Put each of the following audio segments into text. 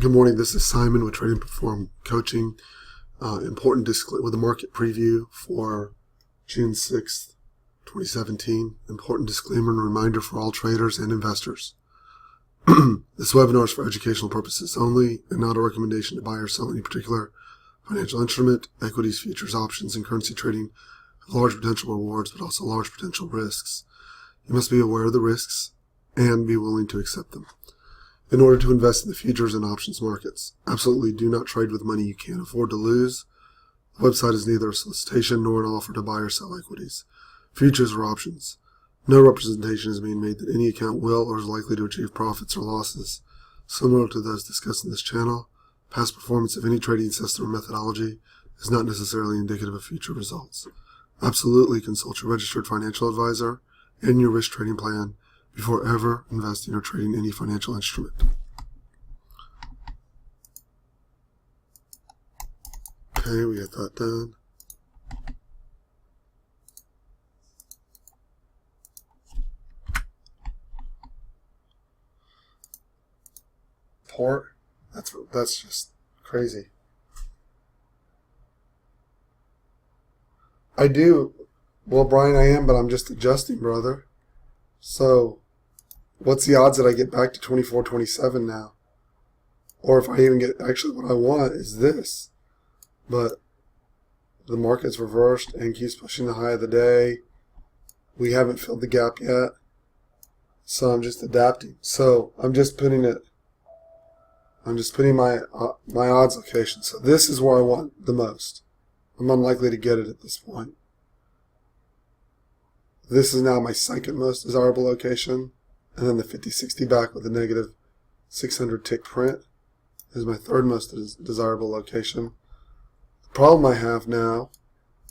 Good morning. This is Simon with Trading Perform Coaching. Important with a market preview for June 6th, 2017. Important disclaimer and reminder for all traders and investors. This webinar is for educational purposes only and not a recommendation to buy or sell any particular financial instrument. Equities, futures, options, and currency trading have large potential rewards but also large potential risks. You must be aware of the risks and be willing to accept them in order to invest in the futures and options markets. Absolutely do not trade with money you can't afford to lose. The website is neither a solicitation nor an offer to buy or sell equities, futures, or options. No representation is being made that any account will or is likely to achieve profits or losses similar to those discussed in this channel. Past performance of any trading system or methodology is not necessarily indicative of future results. Absolutely consult your registered financial advisor and your risk trading plan before ever investing or trading any financial instrument. Okay, we got that done. Port? That's just crazy. I do. Well, Brian, I am, but I'm just adjusting, brother. So, what's the odds that I get back to 24.27 now? Or if I even get, actually what I want is this. But the market's reversed and keeps pushing the high of the day. We haven't filled the gap yet. So I'm just adapting. So I'm just putting my odds location. So this is where I want the most. I'm unlikely to get it at this point. This is now my second most desirable location. And then the 50-60 back with a negative 600 tick print is my third most desirable location. The problem I have now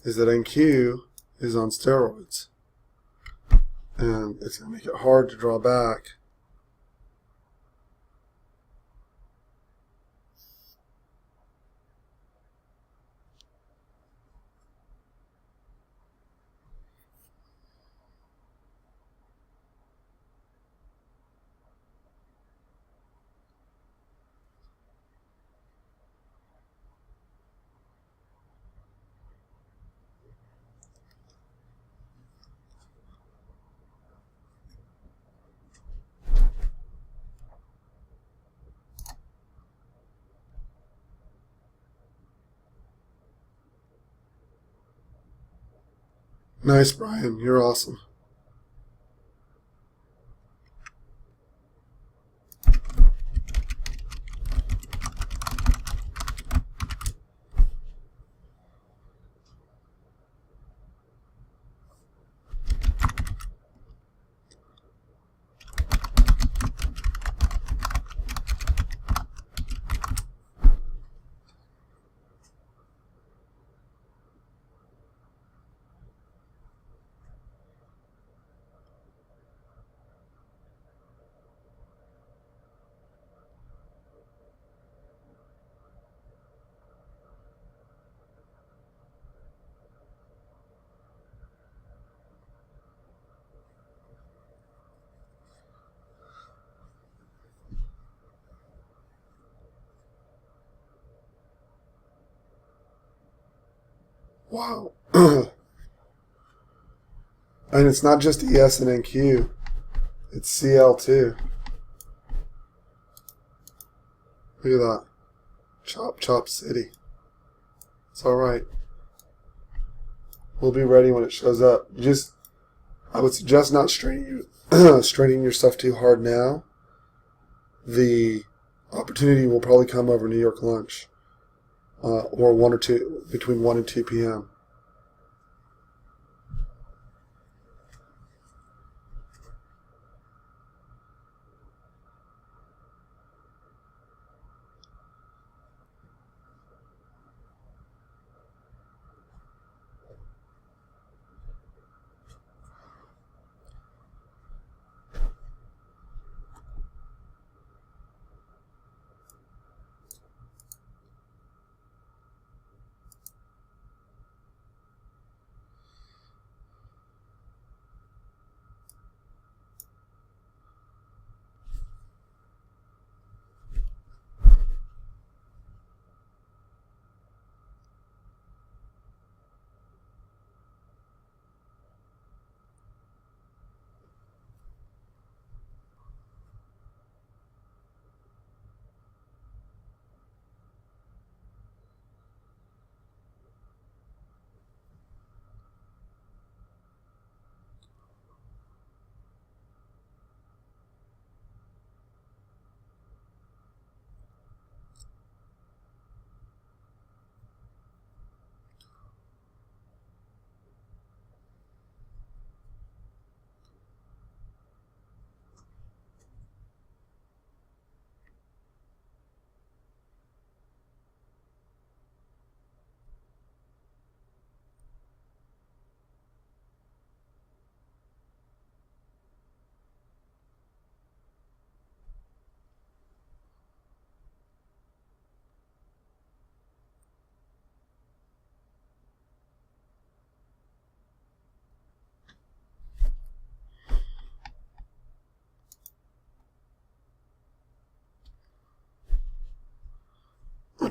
is that NQ is on steroids. And it's going to make it hard to draw back. Nice, Brian. You're awesome. Wow. And it's not just ES and NQ. It's CL too. Look at that. Chop, chop city. It's alright. We'll be ready when it shows up. I would suggest not straining yourself too hard now. The opportunity will probably come over New York lunch. Or 1 or 2, between 1 and 2 p.m.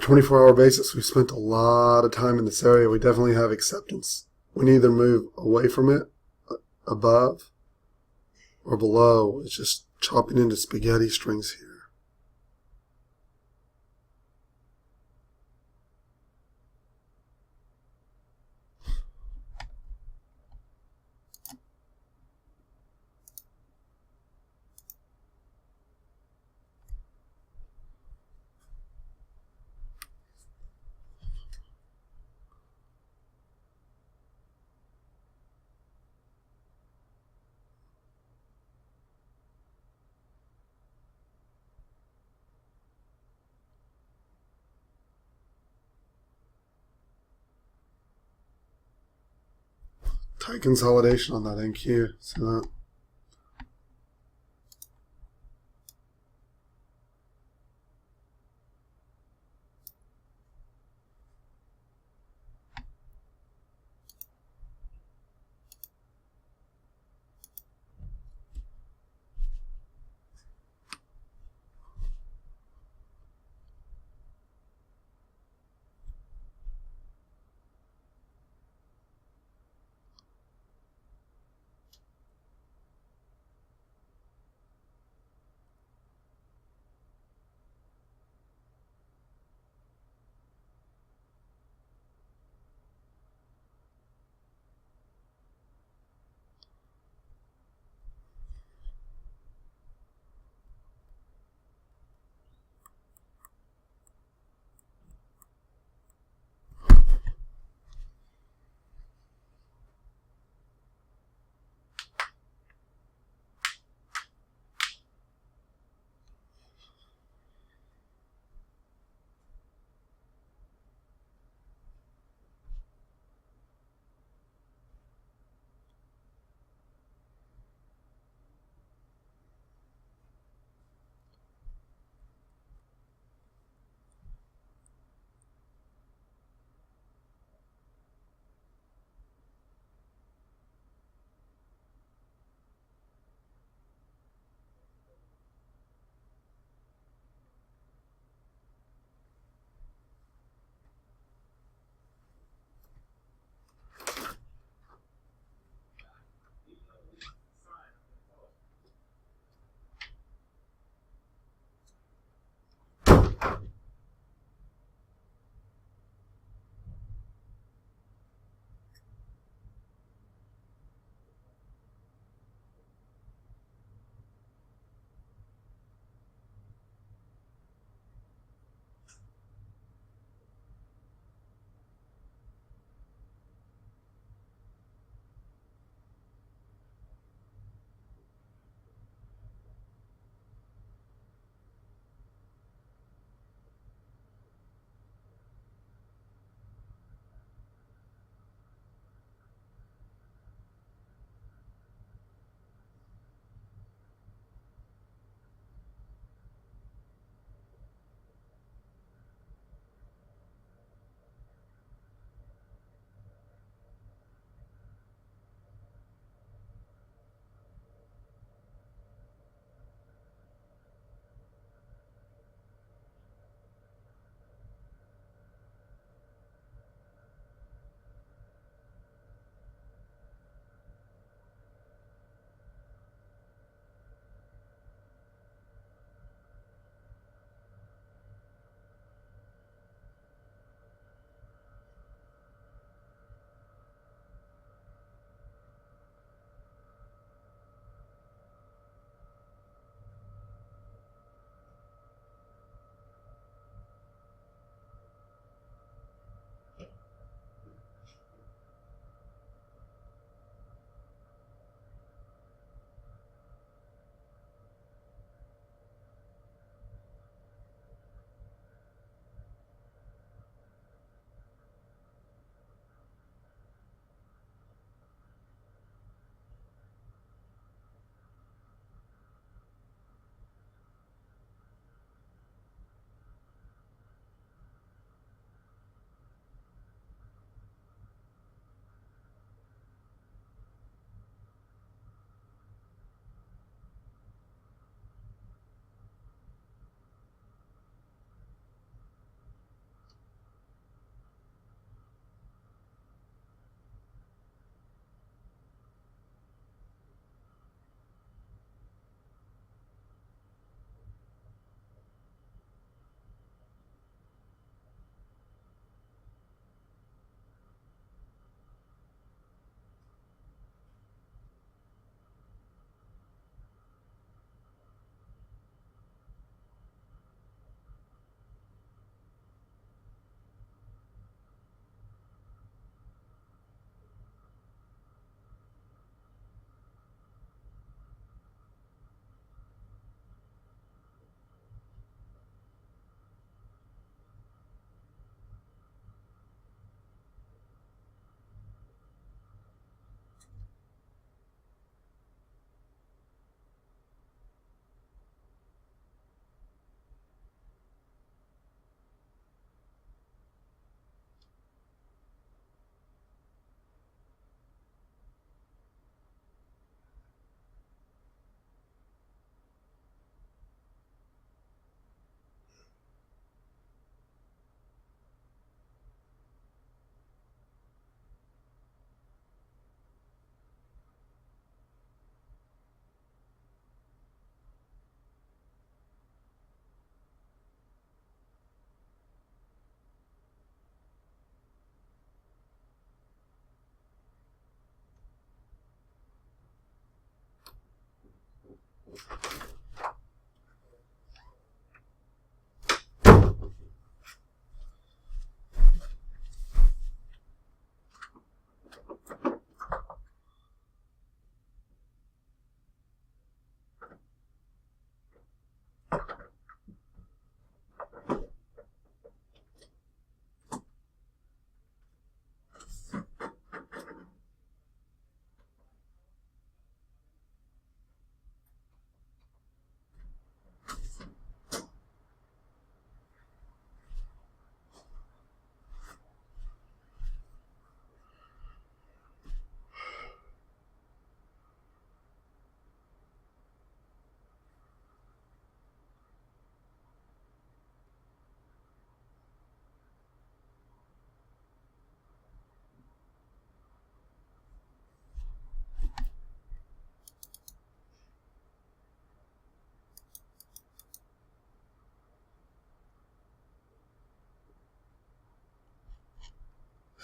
24-hour basis, we've spent a lot of time in this area. We definitely have acceptance. We can either move away from it, above, or below. It's just chopping into spaghetti strings here. Tight consolidation on that NQ. See that?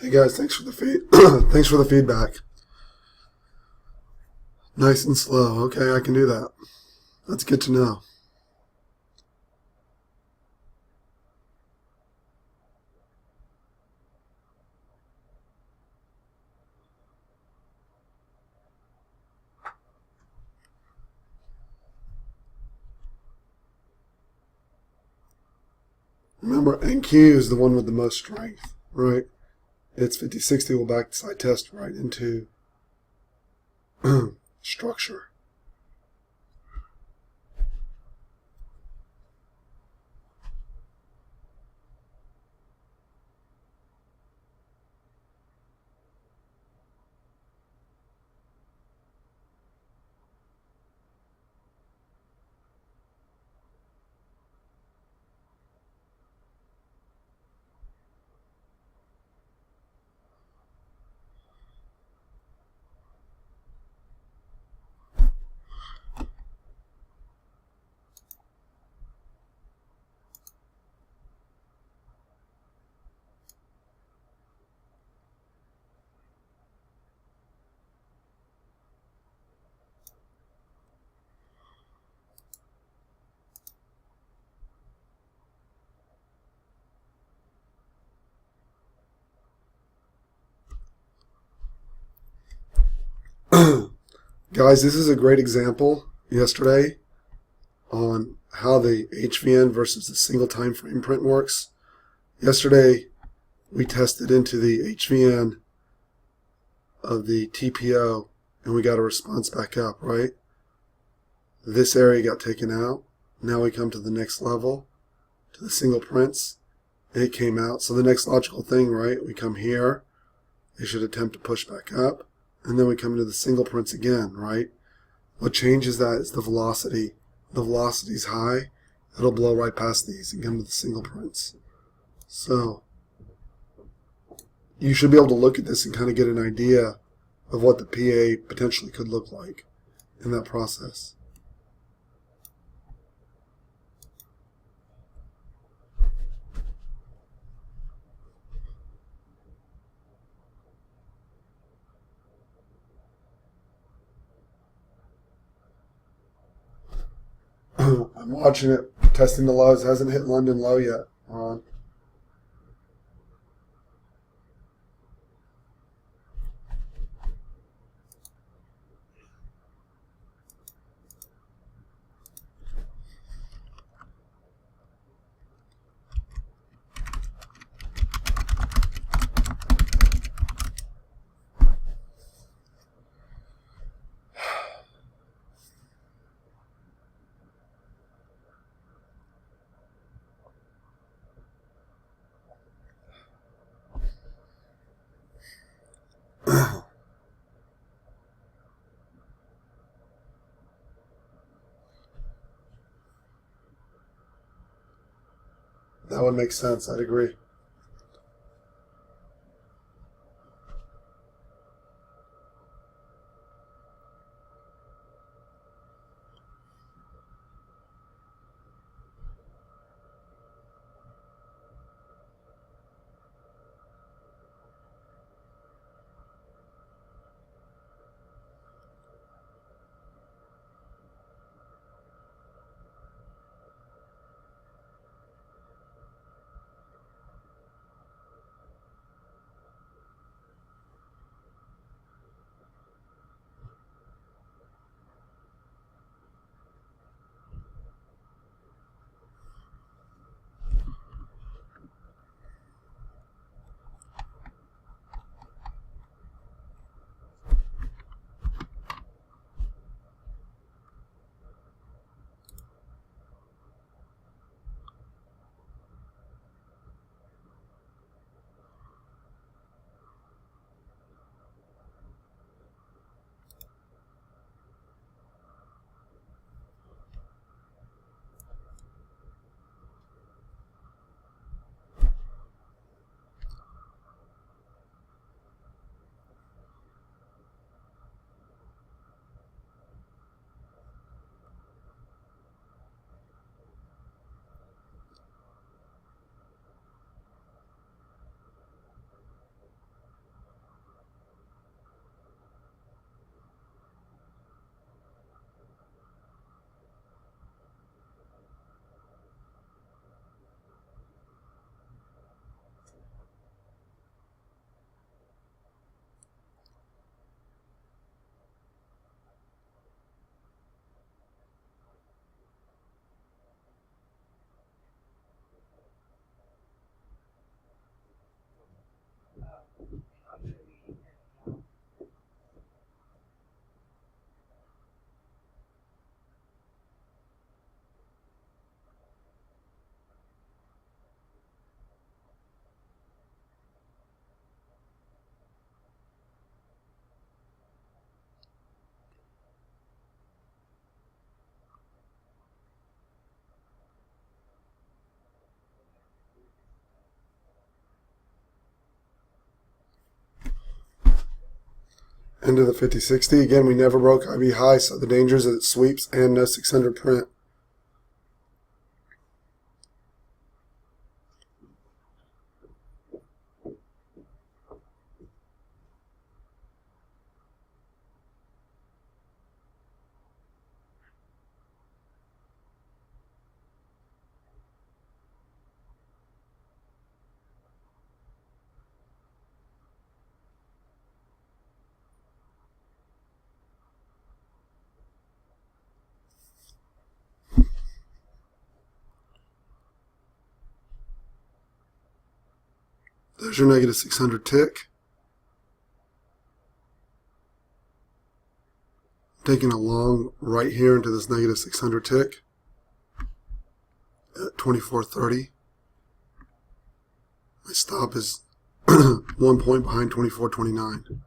Hey guys, thanks for the thanks for the feedback. Nice and slow. Okay, I can do that. That's good to know. Remember, NQ is the one with the most strength, right? It's 50-60 will backside test right into structure. Guys, this is a great example yesterday on how the HVN versus the single time frame print works. Yesterday, we tested into the HVN of the TPO and we got a response back up, right? This area got taken out. Now we come to the next level, to the single prints, and it came out. So the next logical thing, right, we come here, they should attempt to push back up, and then we come into the single prints again, right? What changes that is the velocity. The velocity is high, it'll blow right past these and come to the single prints. So you should be able to look at this and kind of get an idea of what the PA potentially could look like in that process. I'm watching it, testing the lows. It hasn't hit London low yet. That would make sense. I'd agree. Into the 50-60. Again, we never broke IB high, so the danger is that it sweeps and no 600 print. There's your negative 600 tick. Taking a long right here into this negative 600 tick at 24.30. My stop is 1 point behind 24.29.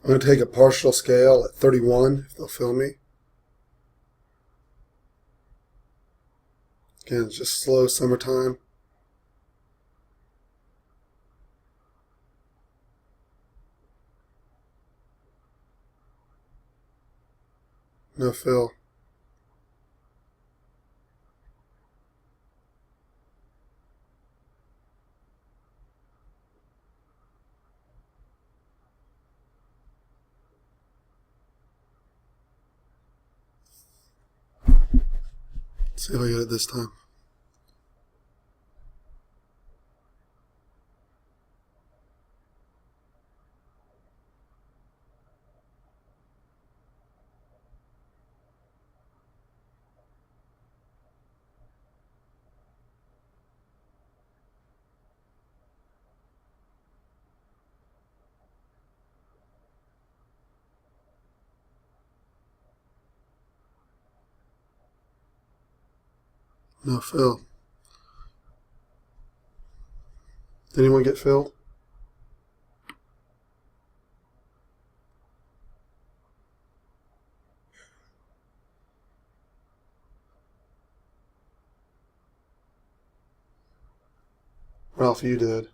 I'm going to take a partial scale at 31, if they'll fill me. Again, it's just slow summertime. No fill. Let's see if I get it this time. No fill. Did anyone get filled? Ralph, you did.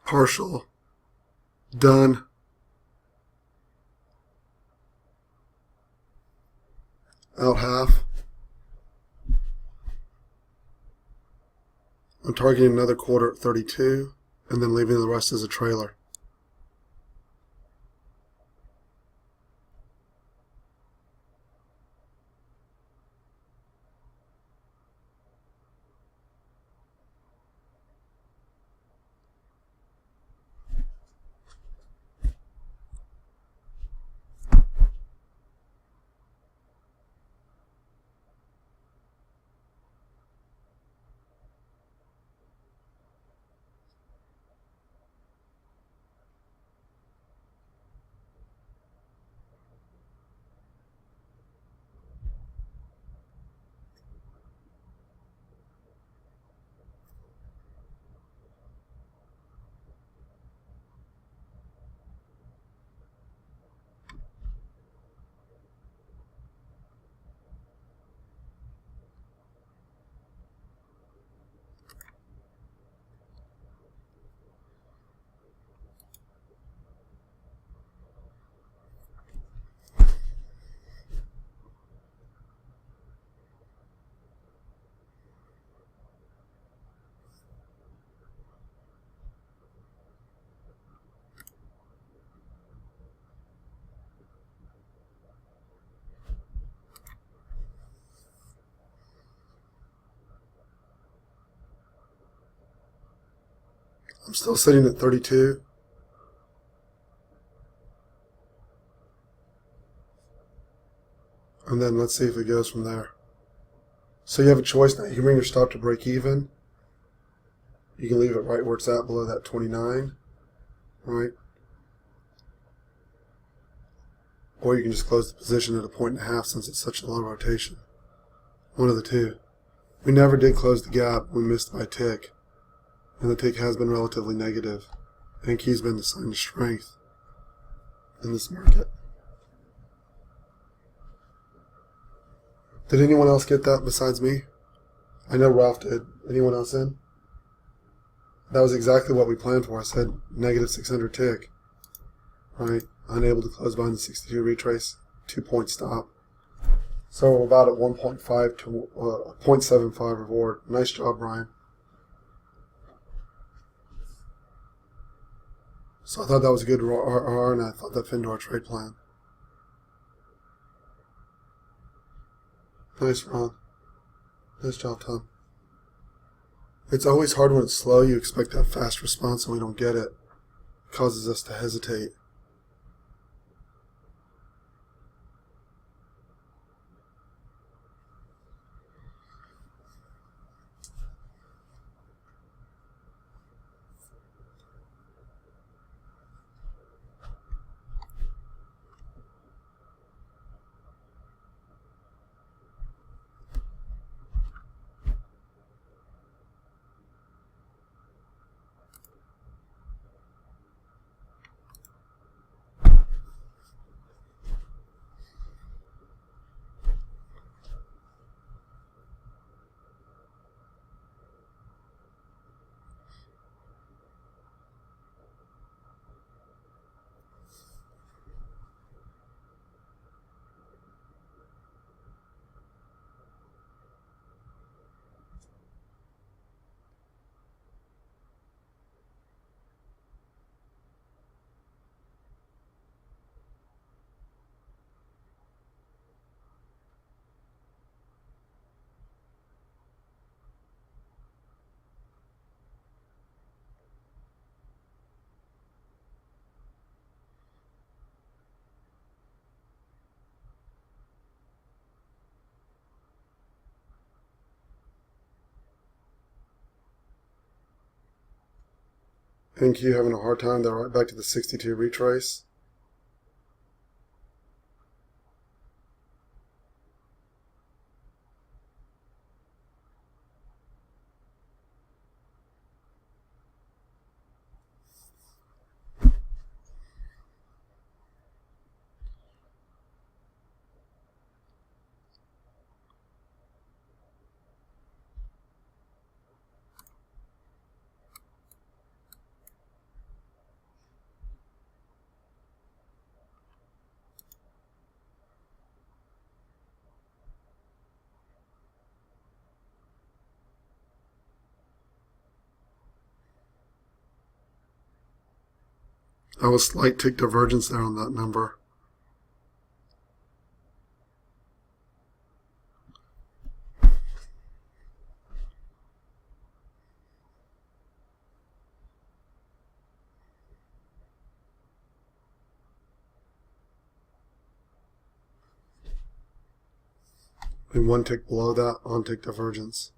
Partial. Done. Out half. I'm targeting another quarter at 32 and then leaving the rest as a trailer. I'm still sitting at 32. And then let's see if it goes from there. So you have a choice now. You can bring your stop to break even. You can leave it right where it's at below that 29. Right? Or you can just close the position at a 1.5 since it's such a low rotation. One of the two. We never did close the gap. We missed by a tick. And the tick has been relatively negative. I think he's been the sign of strength in this market. Did anyone else get that besides me? I know Ralph did. Anyone else in? That was exactly what we planned for. I said negative 600 tick. Right? Unable to close behind the 62 retrace. 2-point stop. So about at 1.5 to 0.75 reward. Nice job, Brian. So I thought that was a good RR, and I thought that fit into our trade plan. Nice, Ron. Nice job, Tom. It's always hard when it's slow. You expect that fast response, and we don't get it. It causes us to hesitate. NQ having a hard time. They're right back to the 62 retrace. That was slight tick divergence there on that number. And one tick below that on tick divergence.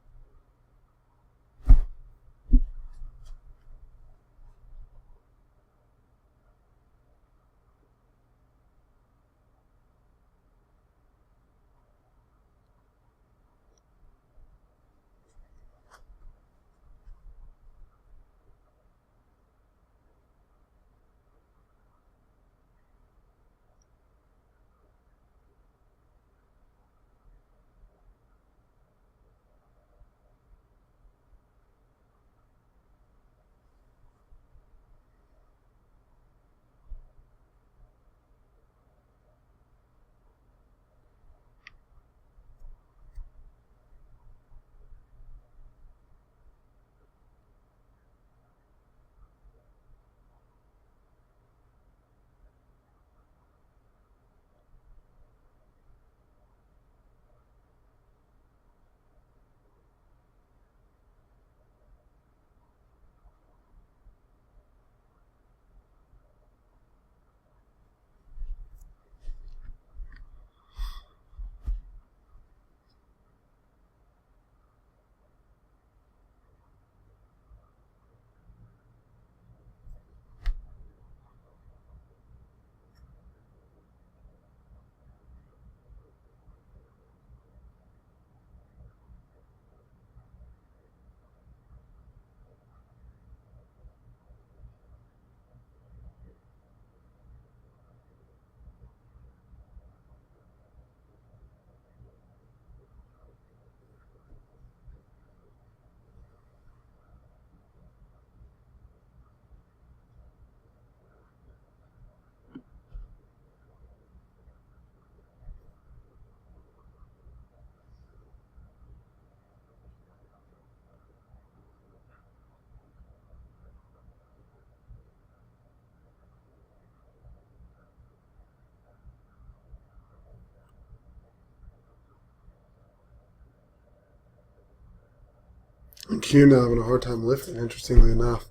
And Q now having a hard time lifting, interestingly enough.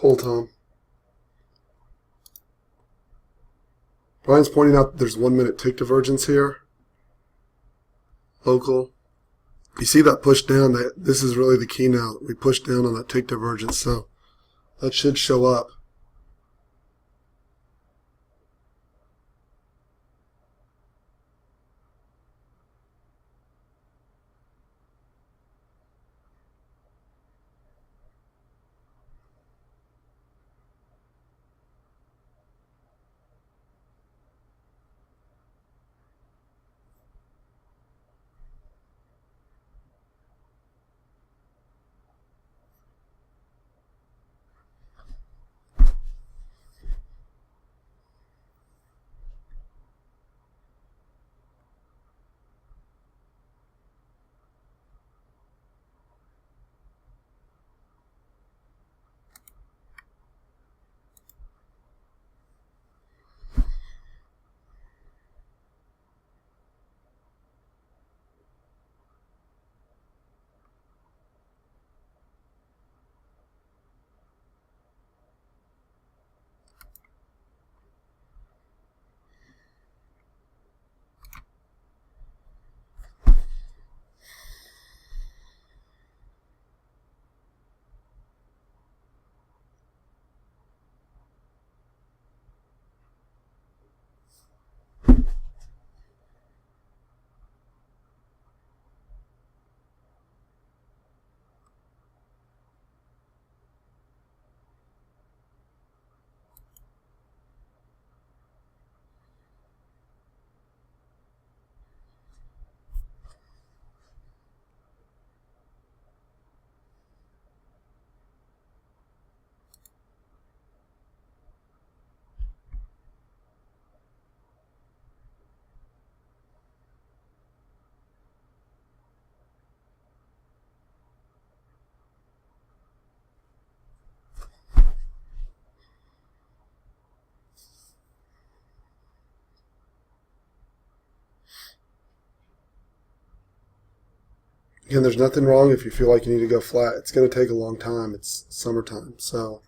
Cool, Tom. Brian's pointing out that there's 1 minute tick divergence here. Local. You see that push down, this is really the key now. We push down on that tick divergence, so that should show up. Again, there's nothing wrong if you feel like you need to go flat. It's going to take a long time. It's summertime. So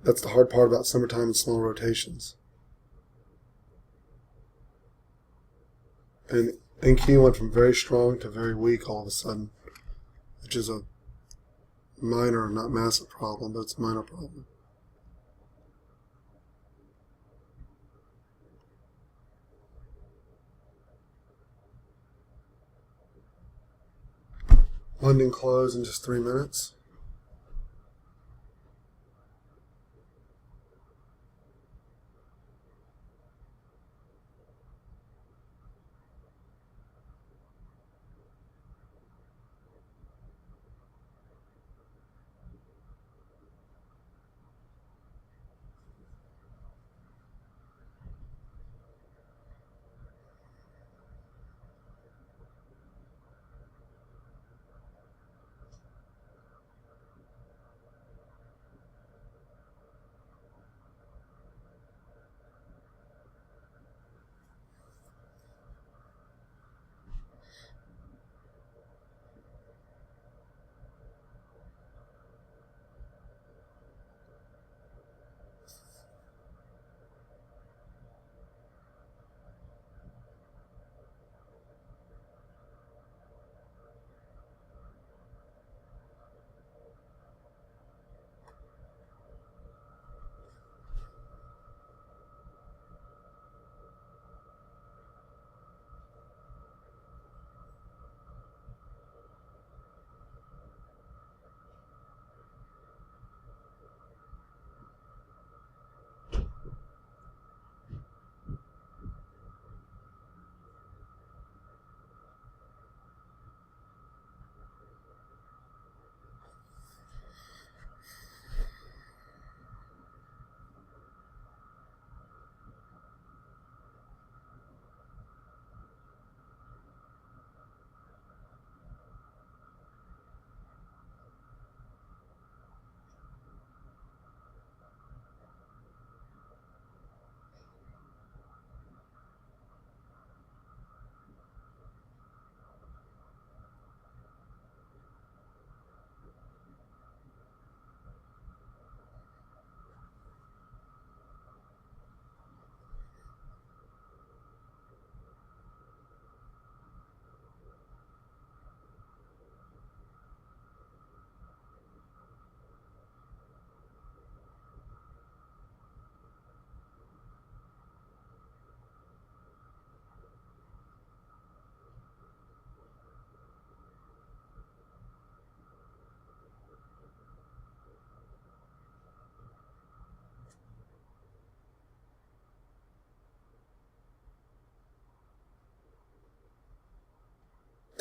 that's the hard part about summertime and small rotations. And NQ went from very strong to very weak all of a sudden, which is a minor, not massive problem, but it's a minor problem. London close in just 3 minutes.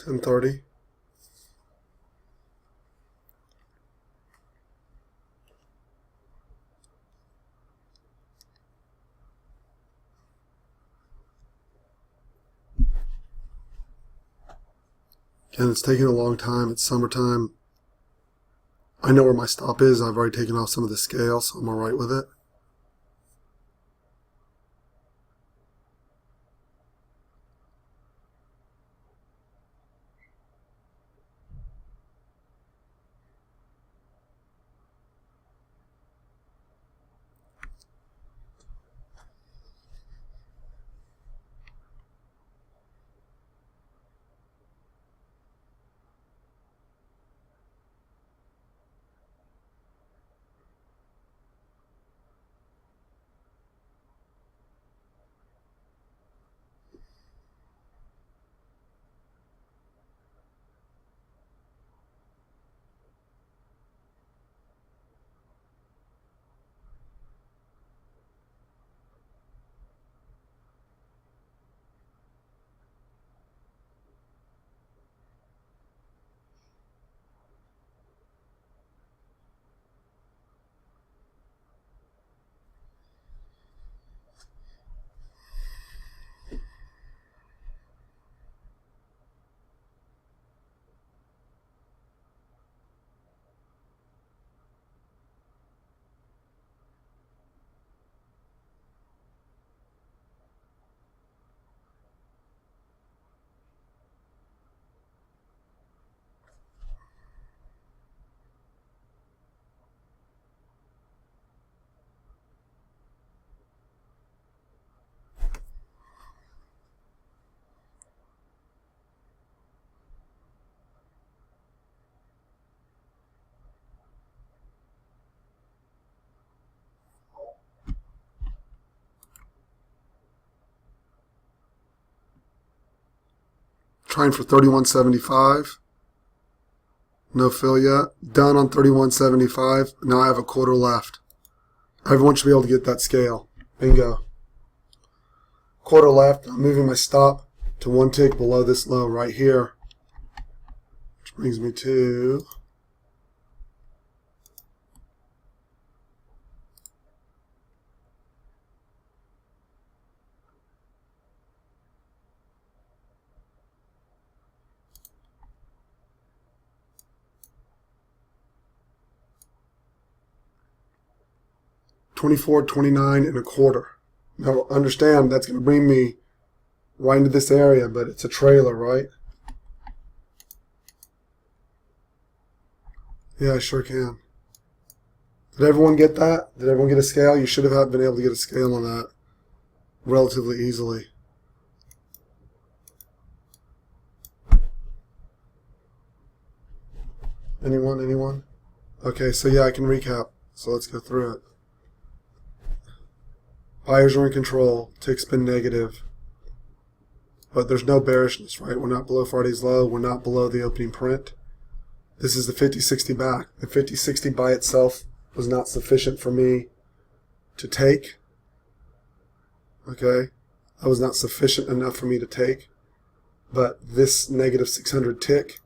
$10.30. Again, it's taking a long time. It's summertime. I know where my stop is. I've already taken off some of the scale, so I'm all right with it. trying for 31.75. No fill yet. Done on 31.75. Now I have a quarter left. Everyone should be able to get that scale. Bingo. Quarter left. I'm moving my stop to one tick below this low right here, which brings me to 24.29 1/4. Now understand that's going to bring me right into this area, but it's a trailer, right? Yeah, I sure can. Did everyone get that? Did everyone get a scale? You should have been able to get a scale on that relatively easily. Anyone? Anyone? Okay, so yeah, I can recap. So let's go through it. Buyers are in control. Tick's been negative. But there's no bearishness, right? We're not below Friday's low. We're not below the opening print. This is the 50-60 back. The 50-60 by itself was not sufficient for me to take. Okay? That was not sufficient enough for me to take. But this negative 600 tick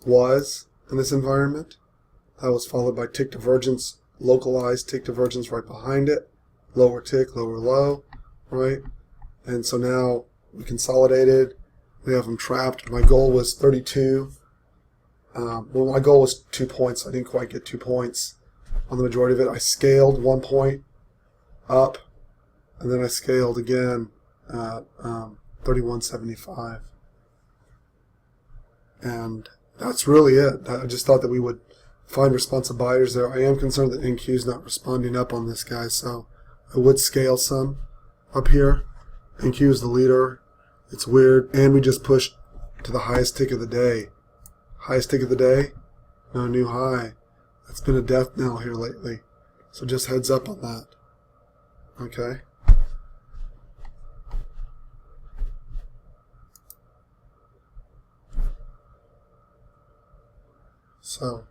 was in this environment. That was followed by tick divergence, localized tick divergence right behind it. Lower tick, lower low, right? And so now we consolidated. We have them trapped. My goal was 32. Well, my goal was 2 points. I didn't quite get 2 points on the majority of it. I scaled 1 point up, and then I scaled again at 31.75. And that's really it. I just thought that we would find responsive buyers there. I am concerned that NQ is not responding up on this guy, so I would scale some up here. NQ is the leader. It's weird. And we just pushed to the highest tick of the day. Highest tick of the day? No new high. That's been a death knell here lately. So just heads up on that. Okay? So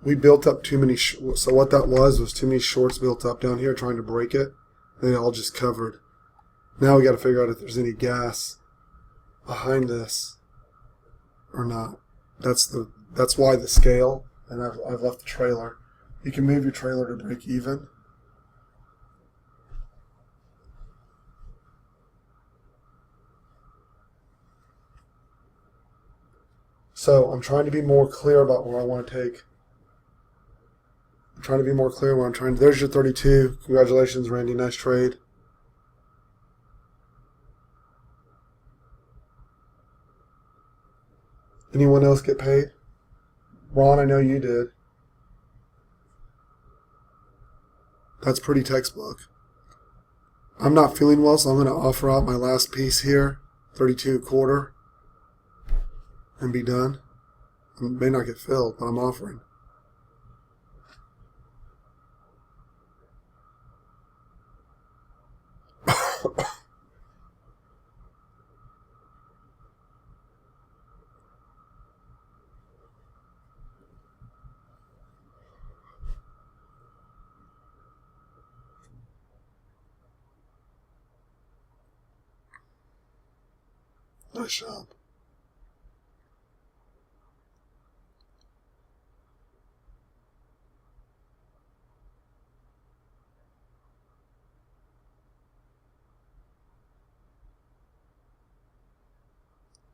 we built up too many, so what that was too many shorts built up down here trying to break it. They all just covered. Now we got to figure out if there's any gas behind this or not. That's why the scale, and I've left the trailer. You can move your trailer to break even. So I'm trying to be more clear about where I want to take. I'm trying to be more clear where I'm trying to. There's your 32. Congratulations, Randy. Nice trade. Anyone else get paid? Ron, I know you did. That's pretty textbook. I'm not feeling well, so I'm going to offer out my last piece here, 32 1/4, and be done. It may not get filled, but I'm offering. Nice job.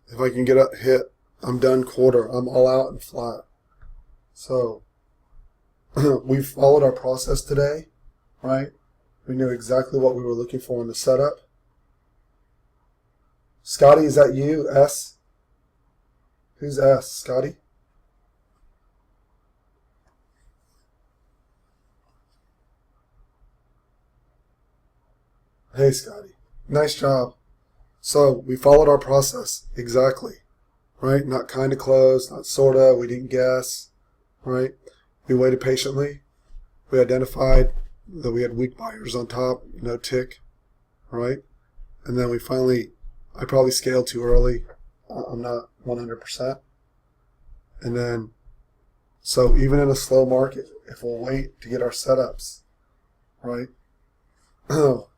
If I can get a hit, I'm done quarter. I'm all out and flat. So we followed our process today, right? We knew exactly what we were looking for in the setup. Scotty, is that you? S? Who's S? Scotty? Hey, Scotty. Nice job. So we followed our process exactly, right? Not kind of close, not sort of. We didn't guess, right? We waited patiently. We identified that we had weak buyers on top, no tick, right? and then I probably scaled too early. I'm not 100%. And then, so even in a slow market, if we'll wait to get our setups, right?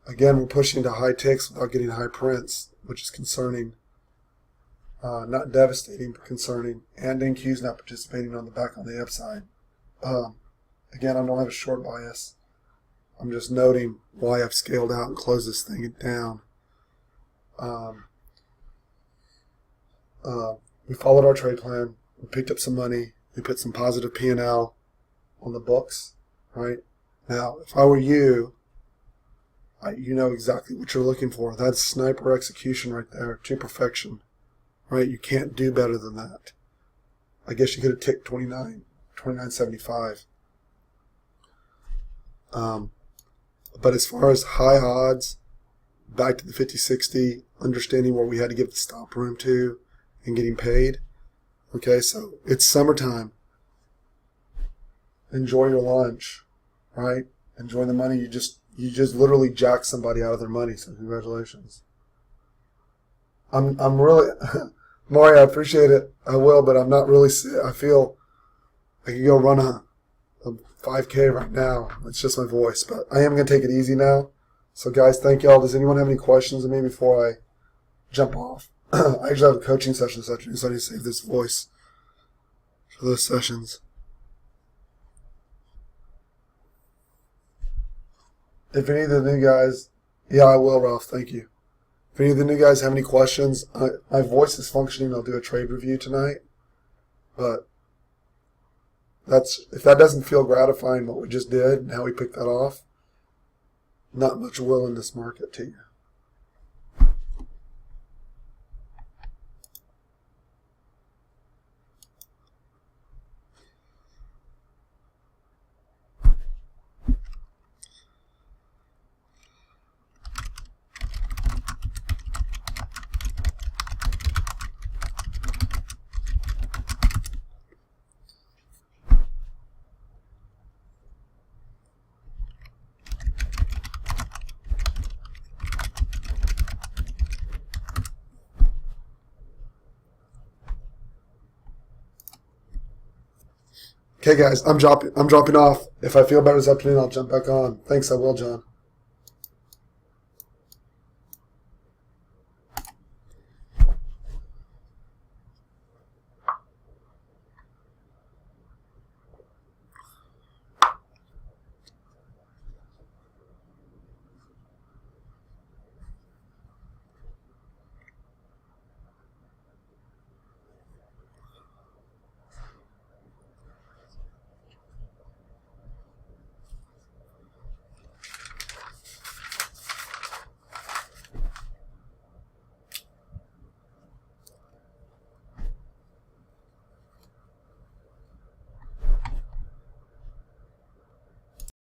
Again, we're pushing to high ticks without getting high prints, which is concerning. Not devastating, but concerning. And NQ's not participating on the upside. Again, I don't have a short bias. I'm just noting why I've scaled out and closed this thing down. We followed our trade plan. We picked up some money. We put some positive P&L on the books, right? Now, if I were you, you know exactly what you're looking for. That's sniper execution right there to perfection, right? You can't do better than that. I guess you could have ticked 29.75. But as far as high odds, back to the 50-60, understanding where we had to give the stop room to and getting paid. Okay, so it's summertime. Enjoy your lunch, right? Enjoy the money. You just literally jacked somebody out of their money, so congratulations. I'm really, Maury, I appreciate it. I will, but I'm not really, I feel I could go run a 5K right now. It's just my voice, but I am going to take it easy now. So guys, thank y'all. Does anyone have any questions of me before I jump off? I actually have a coaching session this afternoon, so I need to save this voice for those sessions. If any of the new guys, yeah, I will, Ralph. Thank you. If any of the new guys have any questions, my voice is functioning. I'll do a trade review tonight. But if that doesn't feel gratifying, what we just did and how we picked that off, not much will in this market to you. Okay, guys, I'm dropping off. If I feel better this afternoon, I'll jump back on. Thanks, I will, John.